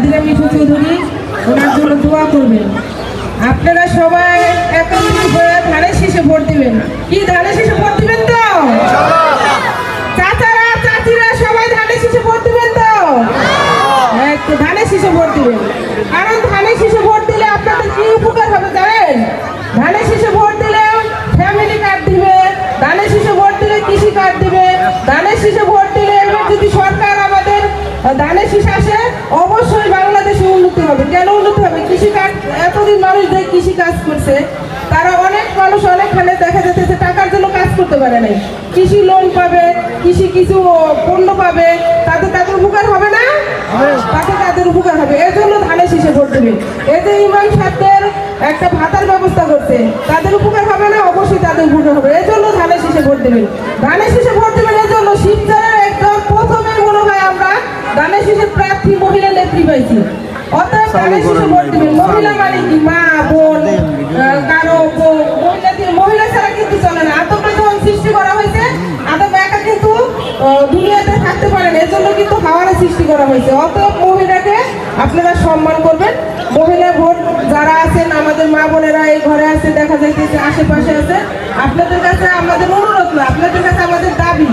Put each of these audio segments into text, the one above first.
নাদিরা মিঠু চৌধুরী, ওনার জন্য দোয়া করবেন। আপনারা সবাই একত্রিত হয়ে ধানের শীষে ভোট দিবেন। কি ধানের শীষে ভোট দিবেন তো? চাচারা চাচিরা সবাই ধানের শীষে ভোট দিবেন তো? ধানের শীষে ভোট দিবেন, কারণ ধানের শীষে ভোট দিলে আপনাদের কি উপকার হবে জানেন? ধানের শীষে ভোট দিলে ফ্যামিলি কার্ড দিবে, ধানের শীষে ভোট দিলে কৃষি কার্ড দিবে, ধানের শীষে ভোট দিলে এবার যদি সরকার আমাদের ধানের শীষ আসে অবশ্যই বাংলাদেশে উন্নতি হবে। কেন উন্নতি হবে? কৃষি কার্ড, এতদিন মানুষ যে কৃষি কাজ করছে তারা অনেক মানুষ অনেকখানে দেখা যাচ্ছে টাকার জন্য কাজ করতে পারে নাই, কৃষি লোন পাবে, কৃষি কিছু পণ্য পাবে, তাদের উপকার হবে না? তাদের উপকার হবে। এর জন্য ধানের শীষে ভোট দেবে। এই যে ইমাম সাহেবদের একটা ভাতার ব্যবস্থা করছে, তাদের উপকার হবে না? অবশ্যই তাদের উপকার হবে। এর জন্য ধানের শীষে ভোট দেবেন। ধানের শীষে ভোট দেবেন এর জন্য শিবচরের একদম প্রথমে মনে হয় আমরা ধানের শীষের প্রার্থী মহিলা নেত্রী পাইছি। অতএব ধানের শীষে ভোট দেবেন। মহিলা মানে কি? মা, বোন, কারো মহিলা ছাড়া কিন্তু চলে না। আদমকে যখন সৃষ্টি করা হয়েছে, আদম একা কিন্তু দুনিয়াতে থাকতে পারেন, এর জন্য কিন্তু হাওয়ারে সৃষ্টি করা হয়েছে। অতএব মহিলাকে আপনারা সম্মান করবেন। মহিলা ভোট যারা আছেন, আমাদের মা বোনেরা এই ঘরে আছে, দেখা যাইতেছে আশেপাশে আছে, আপনাদের কাছে আমাদের অনুরোধ না, আপনাদের কাছে আমাদের দাবি,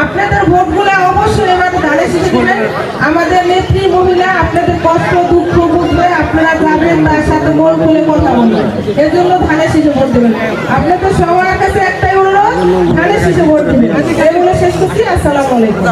আপনাদের ভোটগুলো অবশ্যই এবার ধানের শীষে দিবেন। আমাদের নেত্রী মহিলা আপনাদের কষ্ট দুঃখ বুঝবে, আপনারা যাবেন তার সাথে মন খুলে কথা বলবেন। এর জন্য ধানের শীষে ভোট দেবেন। আপনাদের সবার কাছে একটাই অনুরোধ, ধানের শীষে ভোট দেবেন। এই বলে শেষ করছি। আসসালামু আলাইকুম।